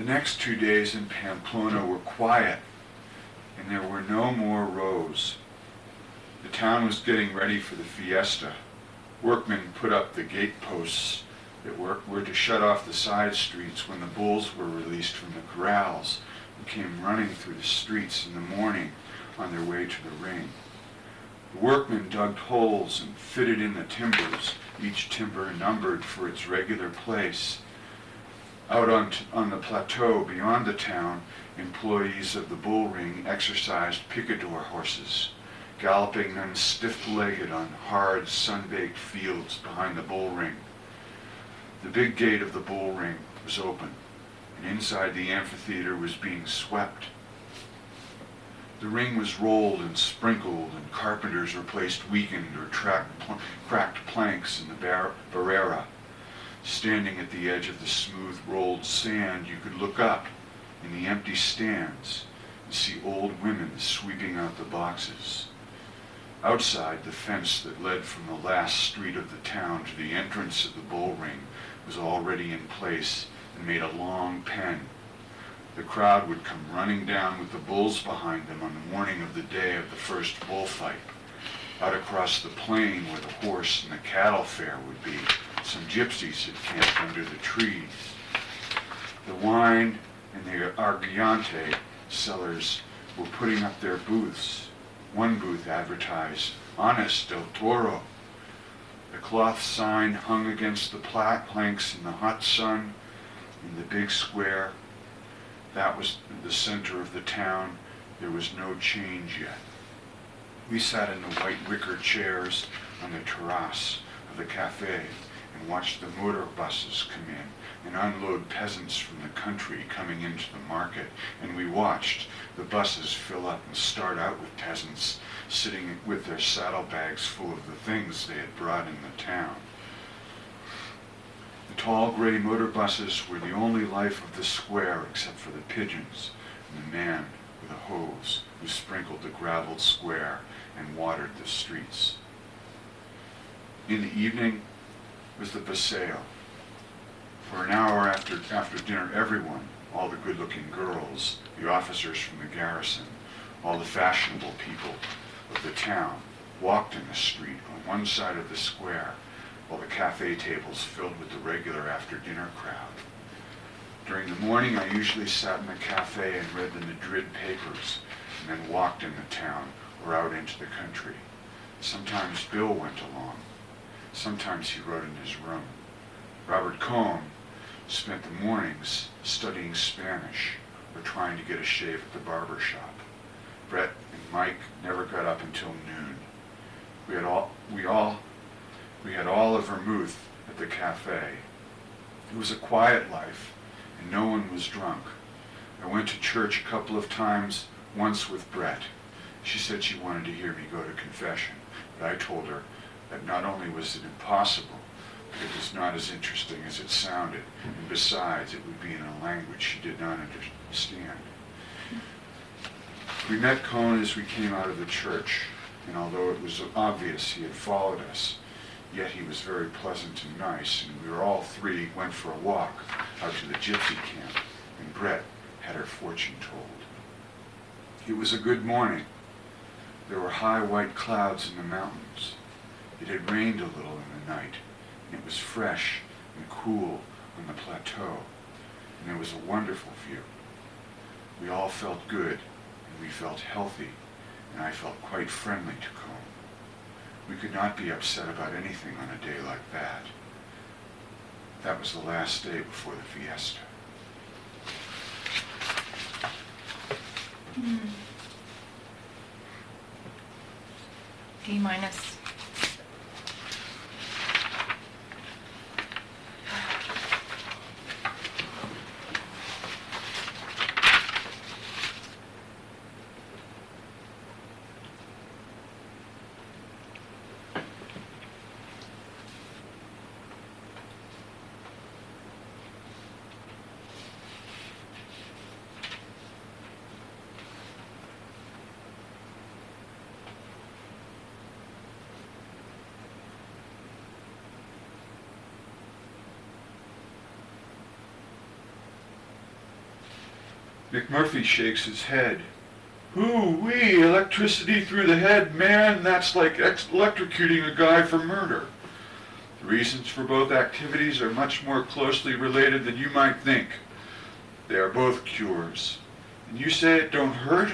The next 2 days in Pamplona were quiet, and there were no more rows. The town was getting ready for the fiesta. Workmen put up the gate posts that were to shut off the side streets when the bulls were released from the corrals and came running through the streets in the morning on their way to the ring. The workmen dug holes and fitted in the timbers, each timber numbered for its regular place. Out on the plateau beyond the town, employees of the bull ring exercised picador horses, galloping them stiff-legged on hard, sun-baked fields behind the bull ring. The big gate of the bull ring was open, and inside the amphitheater was being swept. The ring was rolled and sprinkled, and carpenters replaced weakened or cracked planks in the barrera. Standing at the edge of the smooth rolled sand, you could look up in the empty stands and see old women sweeping out the boxes. Outside, the fence that led from the last street of the town to the entrance of the bull ring was already in place and made a long pen. The crowd would come running down with the bulls behind them on the morning of the day of the first bullfight. Out across the plain where the horse and the cattle fair would be, some gypsies had camped under the trees. The wine and the aguardiente sellers were putting up their booths. One booth advertised, "Honest del Toro." The cloth sign hung against the planks in the hot sun in the big square. That was the center of the town. There was no change yet. We sat in the white wicker chairs on the terrace of the cafe and watched the motor buses come in and unload peasants from the country coming into the market, and we watched the buses fill up and start out with peasants sitting with their saddlebags full of the things they had brought in the town. The tall gray motor buses were the only life of the square except for the pigeons and the man with a hose who sprinkled the graveled square and watered the streets. In the evening was the paseo. For an hour after dinner, everyone, all the good-looking girls, the officers from the garrison, all the fashionable people of the town, walked in the street on one side of the square, while the cafe tables filled with the regular after-dinner crowd. During the morning, I usually sat in the cafe and read the Madrid papers, and then walked in the town or out into the country. Sometimes Bill went along. Sometimes he wrote in his room. Robert Cohn spent the mornings studying Spanish or trying to get a shave at the barber shop. Brett and Mike never got up until noon. We had all a vermouth at the cafe. It was a quiet life, and no one was drunk. I went to church a couple of times, once with Brett. She said she wanted to hear me go to confession, but I told her that not only was it impossible, but it was not as interesting as it sounded, and besides, it would be in a language she did not understand. We met Cohn as we came out of the church, and although it was obvious he had followed us, yet he was very pleasant and nice, and we all three went for a walk out to the gypsy camp, and Brett had her fortune told. It was a good morning. There were high white clouds in the mountains. It had rained a little in the night, and it was fresh and cool on the plateau, and there was a wonderful view. We all felt good, and we felt healthy, and I felt quite friendly to Cohn. We could not be upset about anything on a day like that. That was the last day before the fiesta. D minus. McMurphy shakes his head. Hoo-wee, electricity through the head, man, that's like electrocuting a guy for murder. The reasons for both activities are much more closely related than you might think. They are both cures. And you say it don't hurt?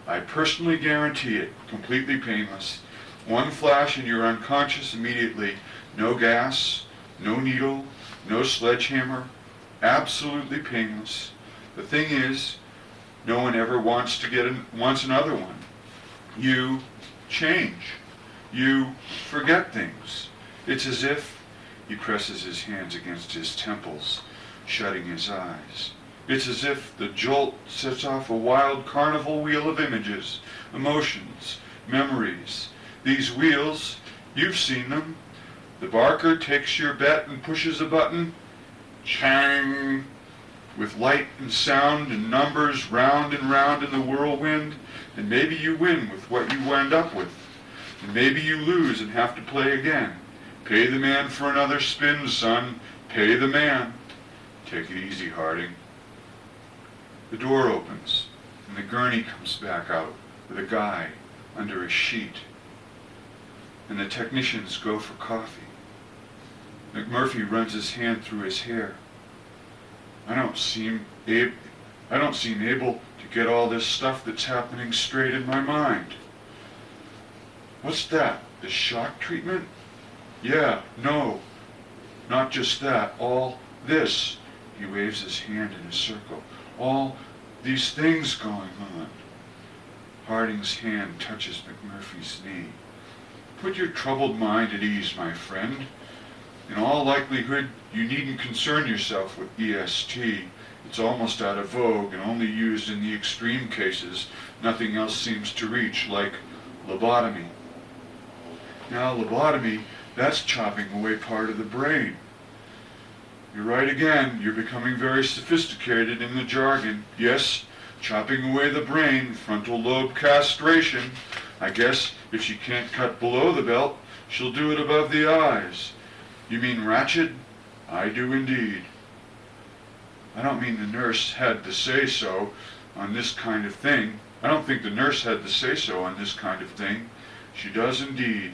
I personally guarantee it. Completely painless. One flash and you're unconscious immediately. No gas, no needle, no sledgehammer. Absolutely painless. The thing is, no one ever wants another one. You change. You forget things. It's as if he presses his hands against his temples, shutting his eyes. It's as if the jolt sets off a wild carnival wheel of images, emotions, memories. These wheels, you've seen them. The barker takes your bet and pushes a button. Chang! With light and sound and numbers round and round in the whirlwind, and maybe you win with what you wind up with. And maybe you lose and have to play again. Pay the man for another spin, son. Pay the man. Take it easy, Harding. The door opens, and the gurney comes back out with a guy under a sheet. And the technicians go for coffee. McMurphy runs his hand through his hair. I don't seem able to get all this stuff that's happening straight in my mind. What's that? The shock treatment? Yeah, no, not just that. All this. He waves his hand in a circle. All these things going on. Harding's hand touches McMurphy's knee. Put your troubled mind at ease, my friend. In all likelihood, you needn't concern yourself with EST. It's almost out of vogue and only used in the extreme cases. Nothing else seems to reach, like lobotomy. Now, lobotomy, that's chopping away part of the brain. You're right again. You're becoming very sophisticated in the jargon. Yes, chopping away the brain, frontal lobe castration. I guess if she can't cut below the belt, she'll do it above the eyes. You mean ratchet? I do indeed. I don't mean the nurse had the say-so on this kind of thing. I don't think the nurse had the say-so on this kind of thing. She does indeed.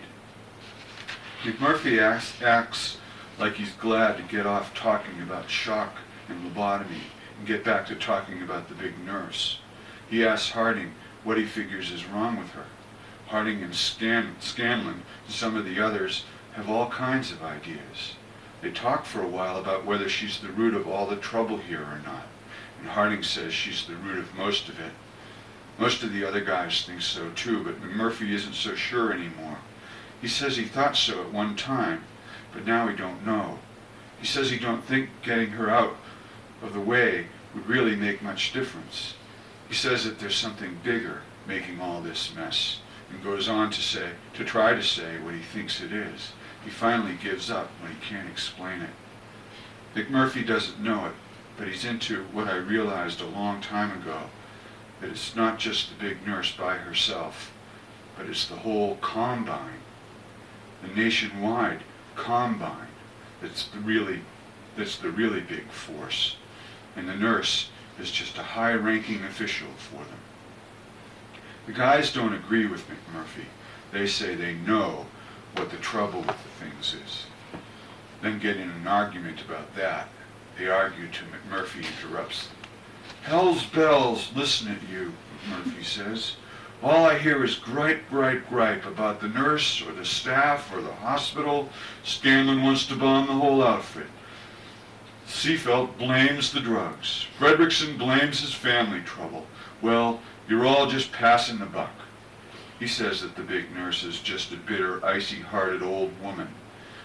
McMurphy acts like he's glad to get off talking about shock and lobotomy and get back to talking about the big nurse. He asks Harding what he figures is wrong with her. Harding and Scanlon and some of the others have all kinds of ideas. They talk for a while about whether she's the root of all the trouble here or not, and Harding says she's the root of most of it. Most of the other guys think so too, but McMurphy isn't so sure anymore. He says he thought so at one time, but now he don't know. He says he don't think getting her out of the way would really make much difference. He says that there's something bigger making all this mess, and goes on to try to say what he thinks it is. He finally gives up when he can't explain it. McMurphy doesn't know it, but he's into what I realized a long time ago, that it's not just the big nurse by herself, but it's the whole combine, the nationwide combine, that's the really big force. And the nurse is just a high-ranking official for them. The guys don't agree with McMurphy. They say they know what the trouble with the things is. Then get in an argument about that. They argue till McMurphy interrupts them. Hell's bells, listen at you, McMurphy says. All I hear is gripe about the nurse or the staff or the hospital. Scanlon wants to bomb the whole outfit. Seefeld blames the drugs. Fredrickson blames his family trouble. Well, you're all just passing the buck. He says that the big nurse is just a bitter, icy-hearted old woman,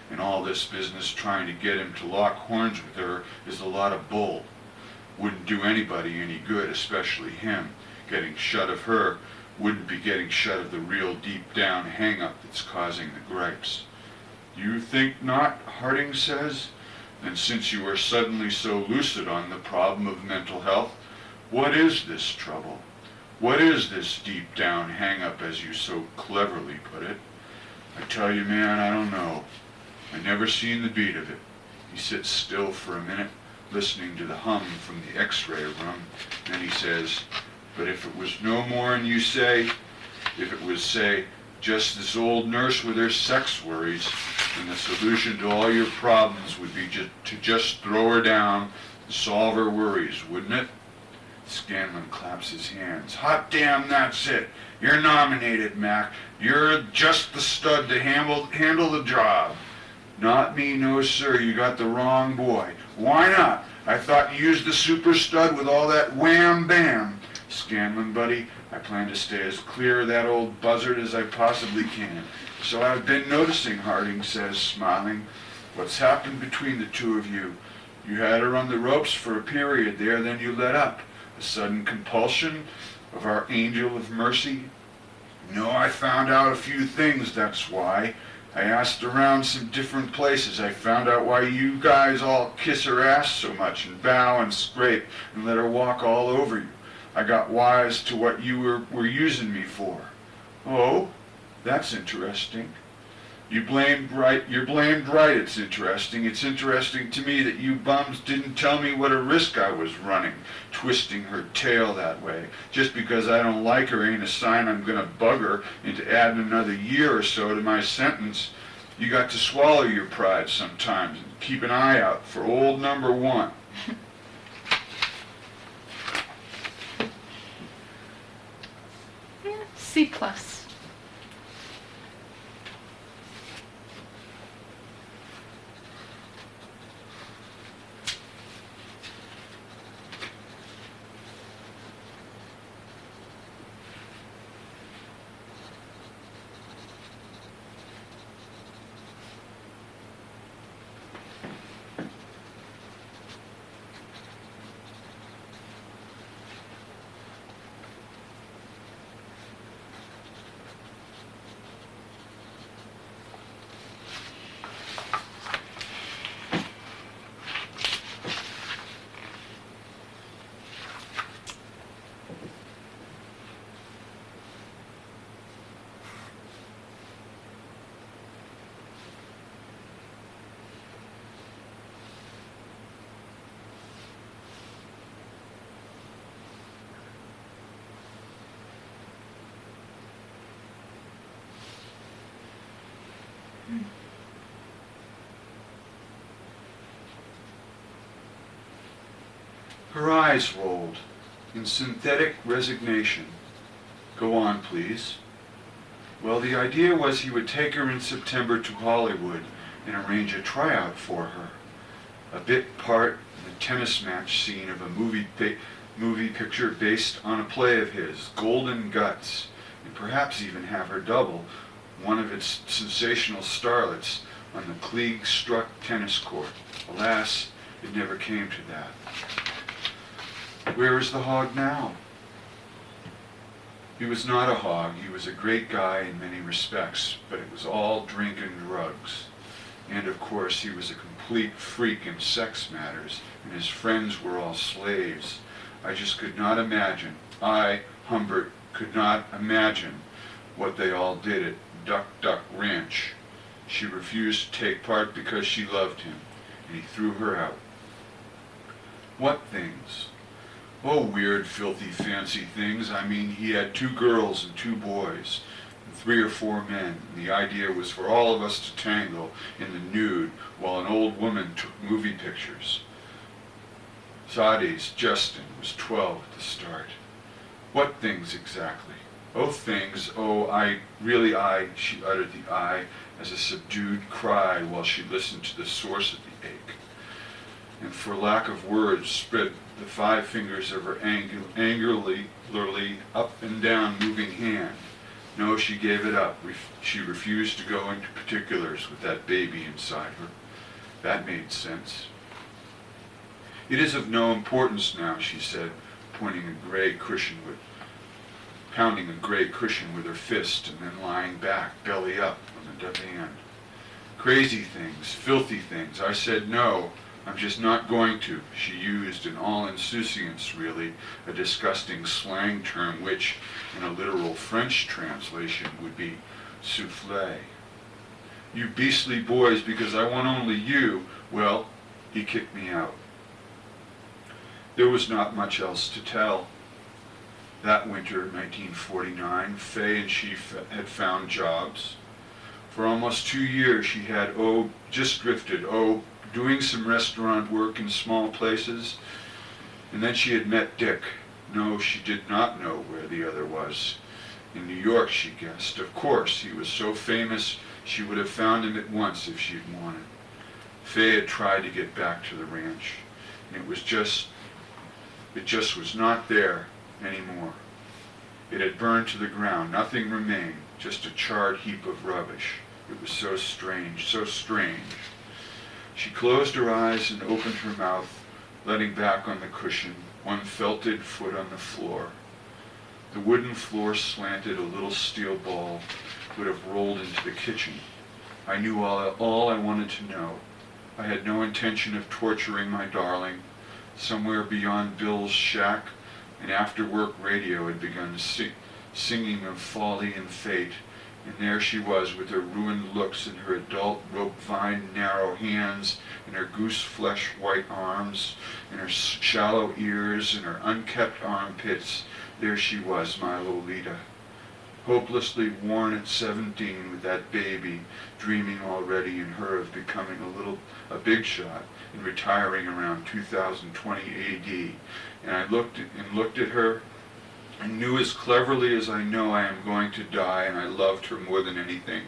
and all this business trying to get him to lock horns with her is a lot of bull. Wouldn't do anybody any good, especially him. Getting shut of her wouldn't be getting shut of the real deep-down hang-up that's causing the gripes. You think not, Harding says? Then since you are suddenly so lucid on the problem of mental health, what is this trouble? What is this deep-down hang-up, as you so cleverly put it? I tell you, man, I don't know. I never seen the beat of it. He sits still for a minute, listening to the hum from the x-ray room. Then he says, but if it was no more'n you say, if it was, say, just this old nurse with her sex worries, then the solution to all your problems would be to just throw her down and solve her worries, wouldn't it? Scanlon claps his hands. Hot damn, that's it. You're nominated, Mac. You're just the stud to handle the job. Not me, no sir. You got the wrong boy. Why not? I thought you used the super stud with all that wham bam. Scanlon, buddy, I plan to stay as clear of that old buzzard as I possibly can. So I've been noticing, Harding says, smiling. What's happened between the two of you? You had her on the ropes for a period there, then you let up. A sudden compulsion of our angel of mercy? No, I found out a few things, that's why. I asked around some different places. I found out why you guys all kiss her ass so much and bow and scrape and let her walk all over you. I got wise to what you were using me for. Oh, that's interesting. You're blamed right, it's interesting. It's interesting to me that you bums didn't tell me what a risk I was running, twisting her tail that way. Just because I don't like her ain't a sign I'm gonna bug her into adding another year or so to my sentence. You got to swallow your pride sometimes and keep an eye out for old number one. C plus. Her eyes rolled in synthetic resignation. Go on, please. Well, the idea was he would take her in September to Hollywood and arrange a tryout for her. A bit part in the tennis match scene of a movie picture based on a play of his, Golden Guts, and perhaps even have her double one of its sensational starlets on the Klieg-struck tennis court. Alas, it never came to that. Where is the hog now? He was not a hog. He was a great guy in many respects, but it was all drink and drugs. And of course, he was a complete freak in sex matters, and his friends were all slaves. I just could not imagine, Humbert, could not imagine what they all did at Duck Duck Ranch. She refused to take part because she loved him, and he threw her out. What things? Oh, weird, filthy, fancy things. I mean, he had 2 girls and 2 boys, and 3 or 4 men, and the idea was for all of us to tango in the nude while an old woman took movie pictures. Sade's Justin was 12 at the start. What things exactly? Oh, things. Oh, she uttered the I as a subdued cry while she listened to the source of the ache. And for lack of words, spread the 5 fingers of her angularly up and down moving hand. No, she gave it up. She refused to go into particulars with that baby inside her. That made sense. It is of no importance now, she said, pounding a gray cushion with her fist and then lying back, belly up, on the divan. Crazy things, filthy things. I said no. I'm just not going to. She used in all insouciance, really, a disgusting slang term which, in a literal French translation, would be soufflé. You beastly boys, because I want only you, well, he kicked me out. There was not much else to tell. That winter, 1949, Fay and she had found jobs. For almost 2 years she had, just drifted, doing some restaurant work in small places. And then she had met Dick. No, she did not know where the other was. In New York, she guessed. Of course, he was so famous she would have found him at once if she'd wanted. Fay had tried to get back to the ranch, and it just was not there anymore. It had burned to the ground. Nothing remained, just a charred heap of rubbish. It was so strange, so strange. She closed her eyes and opened her mouth, letting back on the cushion, one felted foot on the floor. The wooden floor slanted, a little steel ball would have rolled into the kitchen. I knew all I wanted to know. I had no intention of torturing my darling. Somewhere beyond Bill's shack, an after-work radio had begun singing of folly and fate, and there she was with her ruined looks and her adult rope-vined narrow hands and her goose-flesh white arms and her shallow ears and her unkept armpits. There she was, my Lolita, hopelessly worn at 17 with that baby, dreaming already in her of becoming a big shot and retiring around 2020 AD. And I looked at her and knew as cleverly as I know I am going to die, and I loved her more than anything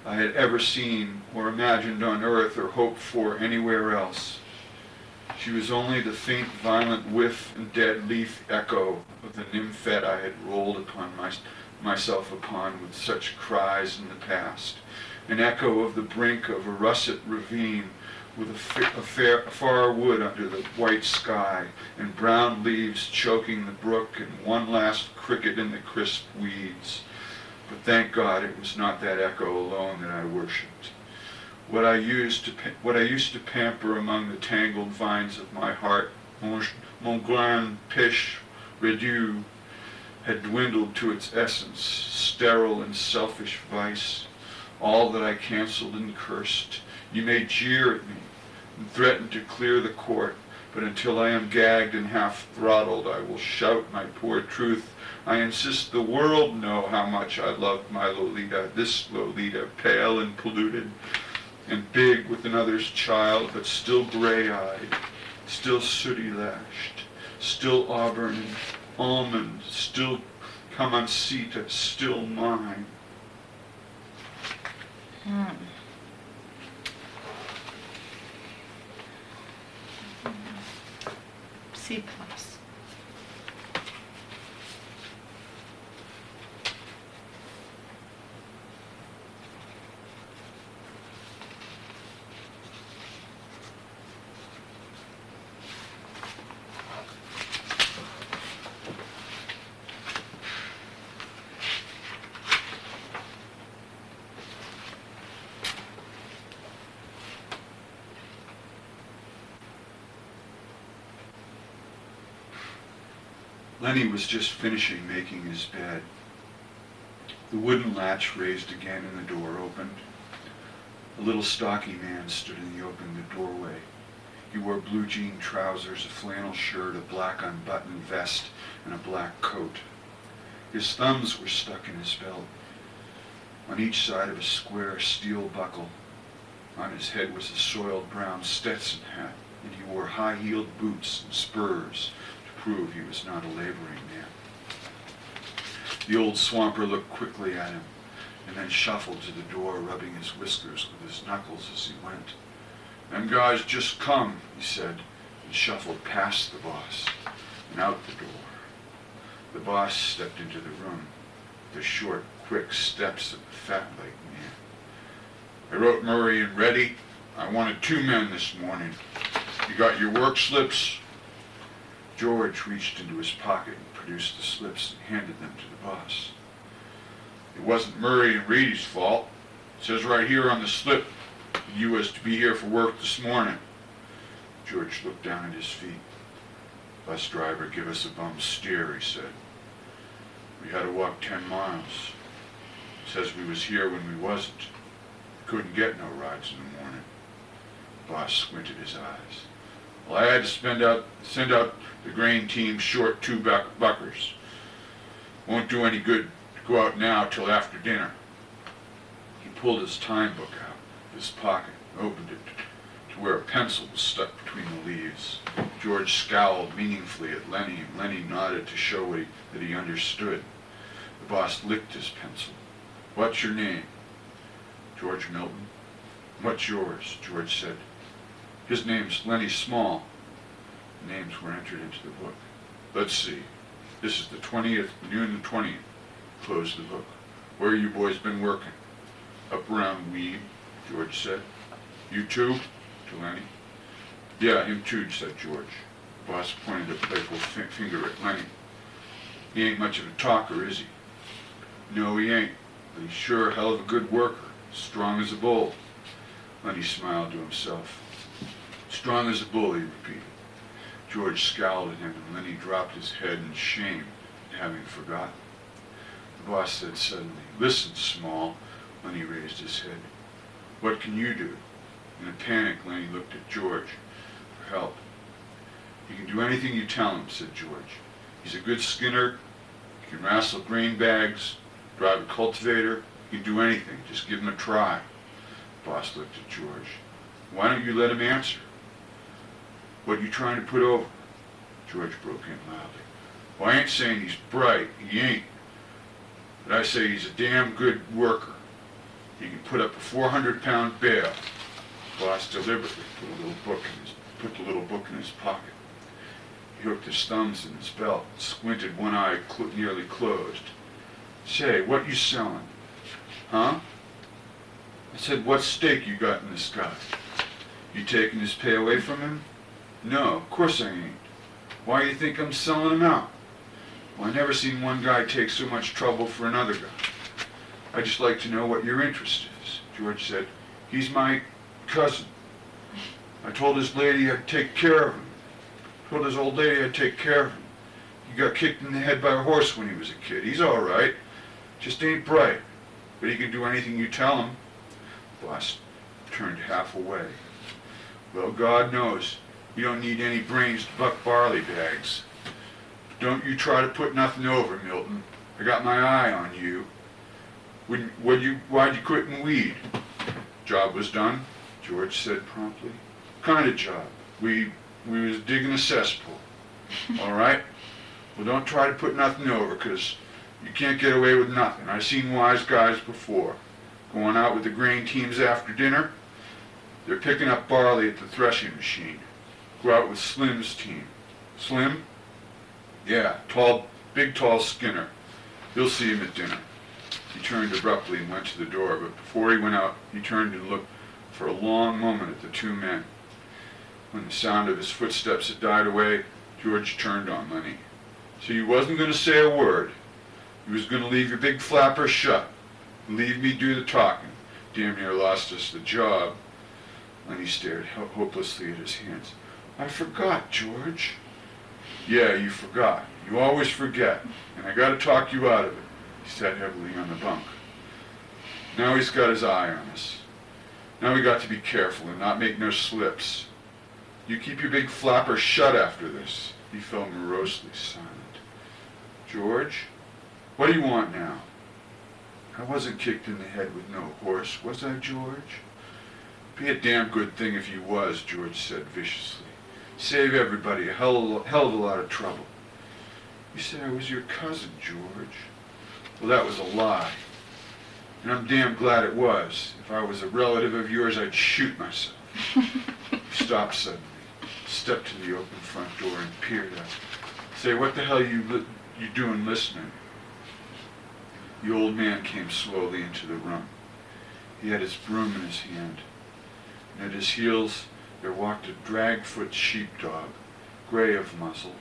I had ever seen or imagined on earth or hoped for anywhere else. She was only the faint violent whiff and dead leaf echo of the nymphette I had rolled upon myself upon with such cries in the past, an echo of the brink of a russet ravine with a far wood under the white sky and brown leaves choking the brook and one last cricket in the crisp weeds. But thank God it was not that echo alone that I worshipped. What I used to pamper among the tangled vines of my heart, mon grand péché réduit, had dwindled to its essence, sterile and selfish vice, all that I canceled and cursed. You may jeer at me and threaten to clear the court, but until I am gagged and half throttled, I will shout my poor truth. I insist the world know how much I loved my Lolita, this Lolita, pale and polluted, and big with another's child, but still gray-eyed, still sooty-lashed, still auburn and almond, still camancita, still mine. C+. Lenny was just finishing making his bed. The wooden latch raised again and the door opened. A little stocky man stood in the open doorway. He wore blue jean trousers, a flannel shirt, a black unbuttoned vest, and a black coat. His thumbs were stuck in his belt, on each side of a square steel buckle. On his head was a soiled brown Stetson hat, and he wore high-heeled boots and spurs to prove he was not a laboring man. The old swamper looked quickly at him, and then shuffled to the door, rubbing his whiskers with his knuckles as he went. "Them guys just come," he said, and shuffled past the boss and out the door. The boss stepped into the room, the short, quick steps of a fat-legged man. "I wrote Murray and Reddy. I wanted 2 men this morning. You got your work slips?" George reached into his pocket and produced the slips and handed them to the boss. "It wasn't Murray and Reedy's fault. It says right here on the slip you was to be here for work this morning." George looked down at his feet. "Bus driver give us a bum steer," he said. "We had to walk 10 miles. Says we was here when we wasn't. Couldn't get no rides in the morning." Boss squinted his eyes. Well, I had to send out the grain team short 2 buckers. Won't do any good to go out now till after dinner. He pulled his time book out of his pocket, opened it to where a pencil was stuck between the leaves. George scowled meaningfully at Lenny, and Lenny nodded to show that he understood. The boss licked his pencil. What's your name? George Milton. What's yours? George said. His name's Lenny Small. The names were entered into the book. Let's see. This is the 20th, noon the 20th. Close the book. Where you boys been working? Up around Weed, George said. You too? To Lenny. Yeah, him too, said George. The boss pointed a playful finger at Lenny. He ain't much of a talker, is he? No, he ain't, but he's sure a hell of a good worker. Strong as a bull. Lenny smiled to himself. Strong as a bull, he repeated. George scowled at him, and Lenny dropped his head in shame at having forgotten. The boss said suddenly, Listen, Small. Lenny raised his head. What can you do? In a panic, Lenny looked at George for help. He can do anything you tell him, said George. He's a good skinner, he can wrestle grain bags, drive a cultivator, he can do anything. Just give him a try. The boss looked at George. Why don't you let him answer? What are you trying to put over? George broke in loudly. Well, I ain't saying he's bright, he ain't. But I say he's a damn good worker. He can put up a 400-pound bale. The boss deliberately put the little book in his pocket. He hooked his thumbs in his belt, squinted one eye nearly closed. Say, what you selling? Huh? I said, what stake you got in this guy? You taking his pay away from him? No, of course I ain't. Why do you think I'm selling him out? Well, I never seen one guy take so much trouble for another guy. I'd just like to know what your interest is. George said, he's my cousin. I told his lady I'd take care of him. Told his old lady I'd take care of him. He got kicked in the head by a horse when he was a kid. He's all right. Just ain't bright. But he can do anything you tell him. The boss turned half away. Well, God knows, you don't need any brains to buck barley bags. But don't you try to put nothing over, Milton. I got my eye on you. Why'd you quit in Weed? Job was done, George said promptly. Kind of job. We was digging a cesspool. All right? Well, don't try to put nothing over, 'cause you can't get away with nothing. I've seen wise guys before. Going out with the grain teams after dinner, they're picking up barley at the threshing machine. Go out with Slim's team. Slim? Yeah, big tall Skinner. You'll see him at dinner. He turned abruptly and went to the door, but before he went out, he turned and looked for a long moment at the two men. When the sound of his footsteps had died away, George turned on Lenny. So you wasn't going to say a word. You was going to leave your big flapper shut and leave me do the talking. Damn near lost us the job. Lenny stared hopelessly at his hands. I forgot, George. Yeah, you forgot. You always forget. And I got to talk you out of it. He sat heavily on the bunk. Now he's got his eye on us. Now we got to be careful and not make no slips. You keep your big flapper shut after this. He fell morosely silent. George, what do you want now? I wasn't kicked in the head with no horse, was I, George? Be a damn good thing if you was, George said viciously. Save everybody a hell of a lot of trouble. You said I was your cousin, George. Well, that was a lie. And I'm damn glad it was. If I was a relative of yours, I'd shoot myself. He stopped suddenly, stepped to the open front door and peered out. Say, what the hell you doing listening? The old man came slowly into the room. He had his broom in his hand, and at his heels there walked a drag-foot sheepdog, gray of muzzle,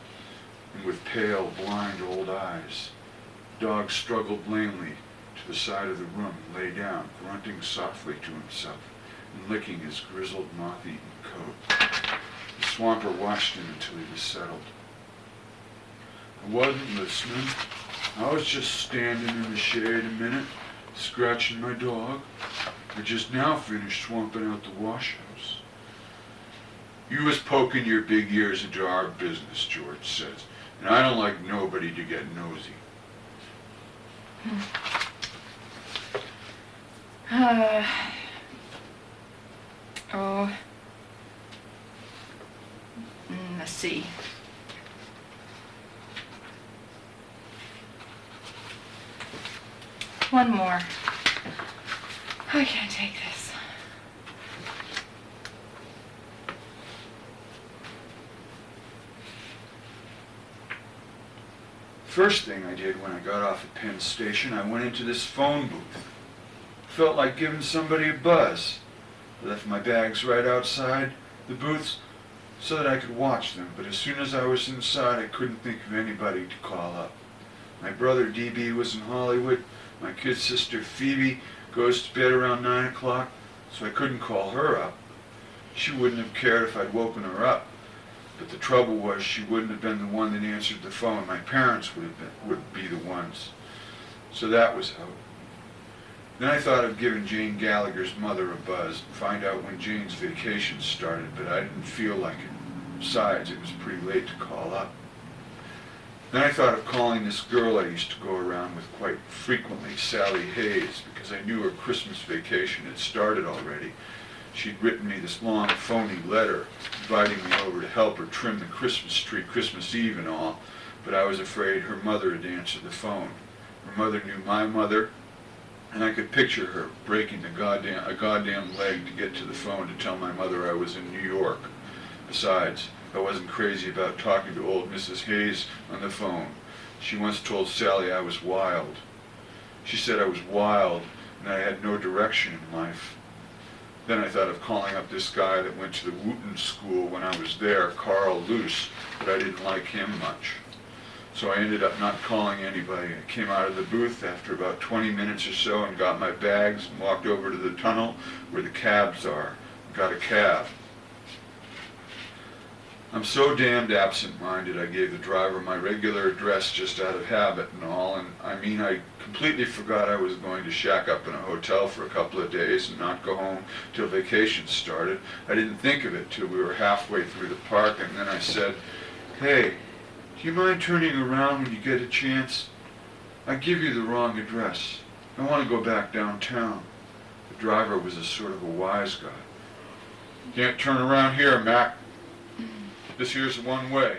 and with pale, blind old eyes. The dog struggled lamely to the side of the room and lay down, grunting softly to himself and licking his grizzled, moth-eaten coat. The swamper watched him until he was settled. I wasn't listening. I was just standing in the shade a minute, scratching my dog. I just now finished swamping out the wash house. You was poking your big ears into our business, George says, and I don't like nobody to get nosy. Oh. Let's see. One more. I can't take this. First thing I did when I got off at Penn Station, I went into this phone booth. Felt like giving somebody a buzz. I left my bags right outside the booths so that I could watch them, but as soon as I was inside, I couldn't think of anybody to call up. My brother DB was in Hollywood. My kid sister Phoebe goes to bed around 9 o'clock, so I couldn't call her up. She wouldn't have cared if I'd woken her up, but the trouble was she wouldn't have been the one that answered the phone. My parents would be the ones. So that was out. Then I thought of giving Jane Gallagher's mother a buzz and find out when Jane's vacation started, but I didn't feel like it. Besides, it was pretty late to call up. Then I thought of calling this girl I used to go around with quite frequently, Sally Hayes, because I knew her Christmas vacation had started already. She'd written me this long, phony letter inviting me over to help her trim the Christmas tree Christmas Eve and all, but I was afraid her mother had answered the phone. Her mother knew my mother, and I could picture her breaking a goddamn leg to get to the phone to tell my mother I was in New York. Besides, I wasn't crazy about talking to old Mrs. Hayes on the phone. She once told Sally I was wild. She said I was wild and I had no direction in life. Then I thought of calling up this guy that went to the Wooten School when I was there, Carl Luce, but I didn't like him much. So I ended up not calling anybody. I came out of the booth after about 20 minutes or so and got my bags and walked over to the tunnel where the cabs are. Got a cab. I'm so damned absent-minded I gave the driver my regular address just out of habit and all, and I mean I completely forgot I was going to shack up in a hotel for a couple of days and not go home till vacation started. I didn't think of it till we were halfway through the park, and then I said, "Hey, do you mind turning around when you get a chance? I give you the wrong address. I want to go back downtown." The driver was a sort of a wise guy. "Can't turn around here, Mac. This here's the one way.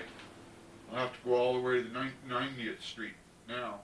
I'll have to go all the way to 90th Street now."